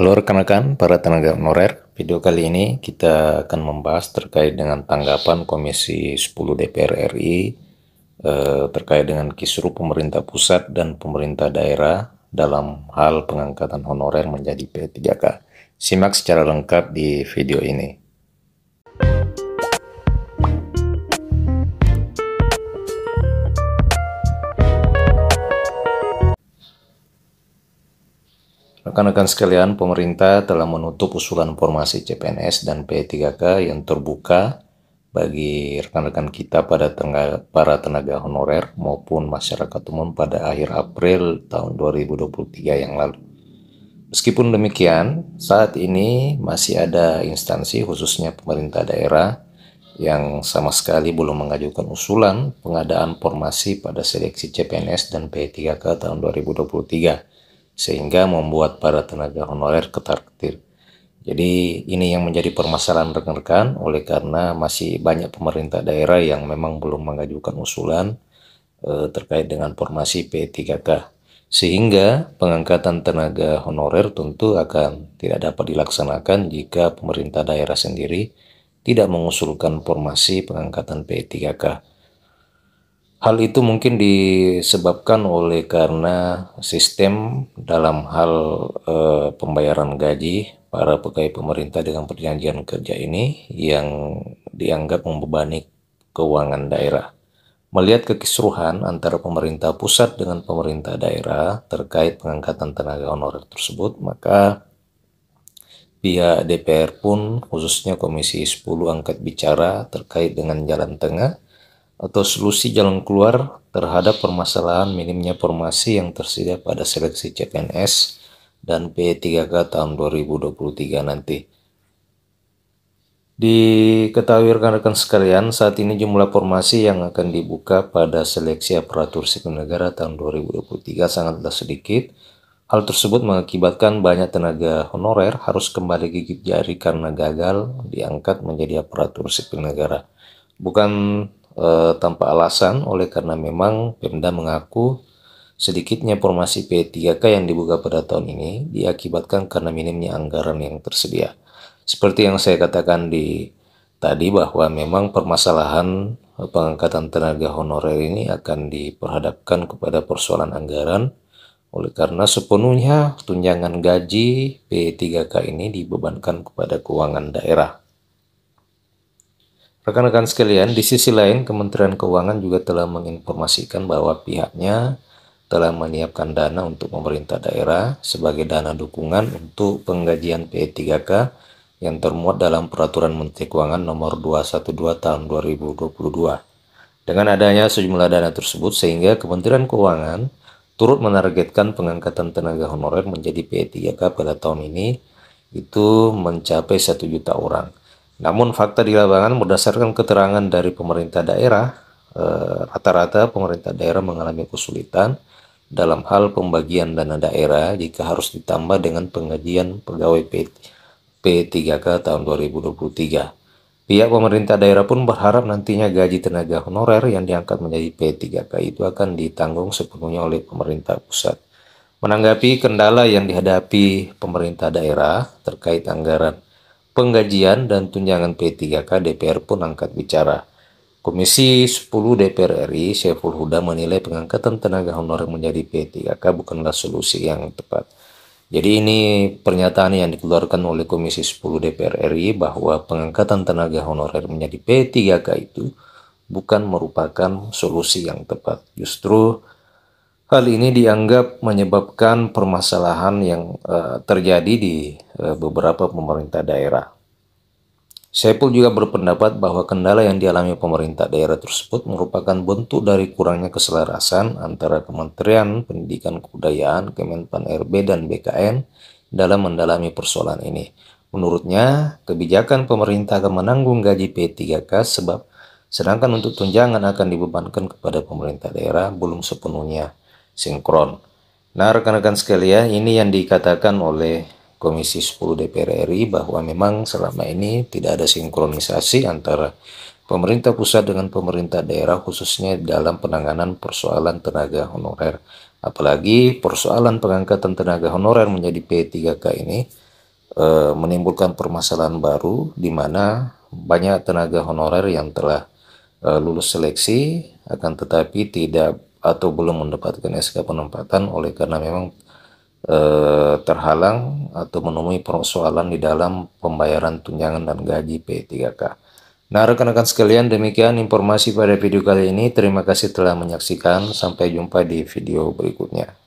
Halo rekan-rekan para tenaga honorer, video kali ini kita akan membahas terkait dengan tanggapan Komisi 10 DPR RI terkait dengan kisruh pemerintah pusat dan pemerintah daerah dalam hal pengangkatan honorer menjadi P3K. Simak secara lengkap di video ini. Rekan-rekan sekalian, pemerintah telah menutup usulan formasi CPNS dan P3K yang terbuka bagi rekan-rekan kita para tenaga honorer maupun masyarakat umum pada akhir April tahun 2023 yang lalu. Meskipun demikian, saat ini masih ada instansi khususnya pemerintah daerah yang sama sekali belum mengajukan usulan pengadaan formasi pada seleksi CPNS dan P3K tahun 2023. Sehingga membuat para tenaga honorer ketar-ketir. Jadi ini yang menjadi permasalahan rekan-rekan, oleh karena masih banyak pemerintah daerah yang memang belum mengajukan usulan terkait dengan formasi P3K. Sehingga pengangkatan tenaga honorer tentu akan tidak dapat dilaksanakan jika pemerintah daerah sendiri tidak mengusulkan formasi pengangkatan P3K. Hal itu mungkin disebabkan oleh karena sistem dalam hal pembayaran gaji para pegawai pemerintah dengan perjanjian kerja ini yang dianggap membebani keuangan daerah. Melihat kekisruhan antara pemerintah pusat dengan pemerintah daerah terkait pengangkatan tenaga honorer tersebut, maka pihak DPR pun khususnya Komisi 10 angkat bicara terkait dengan jalan tengah atau solusi jalan keluar terhadap permasalahan minimnya formasi yang tersedia pada seleksi CPNS dan P3K tahun 2023 nanti. Diketahui rekan-rekan sekalian, saat ini jumlah formasi yang akan dibuka pada seleksi aparatur sipil negara tahun 2023 sangatlah sedikit. Hal tersebut mengakibatkan banyak tenaga honorer harus kembali gigit jari karena gagal diangkat menjadi aparatur sipil negara. Bukan tanpa alasan, oleh karena memang Pemda mengaku sedikitnya formasi P3K yang dibuka pada tahun ini diakibatkan karena minimnya anggaran yang tersedia. Seperti yang saya katakan tadi bahwa memang permasalahan pengangkatan tenaga honorer ini akan diperhadapkan kepada persoalan anggaran, oleh karena sepenuhnya tunjangan gaji P3K ini dibebankan kepada keuangan daerah. Rekan-rekan sekalian, di sisi lain Kementerian Keuangan juga telah menginformasikan bahwa pihaknya telah menyiapkan dana untuk pemerintah daerah sebagai dana dukungan untuk penggajian P3K yang termuat dalam Peraturan Menteri Keuangan Nomor 212 Tahun 2022. Dengan adanya sejumlah dana tersebut, sehingga Kementerian Keuangan turut menargetkan pengangkatan tenaga honorer menjadi P3K pada tahun ini itu mencapai 1 juta orang. Namun fakta di lapangan berdasarkan keterangan dari pemerintah daerah, rata-rata pemerintah daerah mengalami kesulitan dalam hal pembagian dana daerah jika harus ditambah dengan penggajian pegawai P3K tahun 2023. Pihak pemerintah daerah pun berharap nantinya gaji tenaga honorer yang diangkat menjadi P3K itu akan ditanggung sepenuhnya oleh pemerintah pusat. Menanggapi kendala yang dihadapi pemerintah daerah terkait anggaran penggajian dan tunjangan P3K, DPR pun angkat bicara. Komisi 10 DPR RI Syaiful Huda menilai pengangkatan tenaga honorer menjadi P3K bukanlah solusi yang tepat. Jadi ini pernyataan yang dikeluarkan oleh Komisi 10 DPR RI bahwa pengangkatan tenaga honorer menjadi P3K itu bukan merupakan solusi yang tepat. Justru hal ini dianggap menyebabkan permasalahan yang terjadi di beberapa pemerintah daerah. Saiful juga berpendapat bahwa kendala yang dialami pemerintah daerah tersebut merupakan bentuk dari kurangnya keselarasan antara Kementerian Pendidikan Kebudayaan, Kemenpan RB, dan BKN dalam mendalami persoalan ini. Menurutnya, kebijakan pemerintah akan menanggung gaji P3K sedangkan untuk tunjangan akan dibebankan kepada pemerintah daerah belum sepenuhnya sinkron. Nah, rekan-rekan sekalian, ini yang dikatakan oleh Komisi 10 DPR RI bahwa memang selama ini tidak ada sinkronisasi antara pemerintah pusat dengan pemerintah daerah khususnya dalam penanganan persoalan tenaga honorer. Apalagi persoalan pengangkatan tenaga honorer menjadi P3K ini menimbulkan permasalahan baru di mana banyak tenaga honorer yang telah lulus seleksi akan tetapi tidak atau belum mendapatkan SK penempatan oleh karena memang terhalang atau menemui persoalan di dalam pembayaran tunjangan dan gaji P3K. Nah, rekan-rekan sekalian, demikian informasi pada video kali ini. Terima kasih telah menyaksikan. Sampai jumpa di video berikutnya.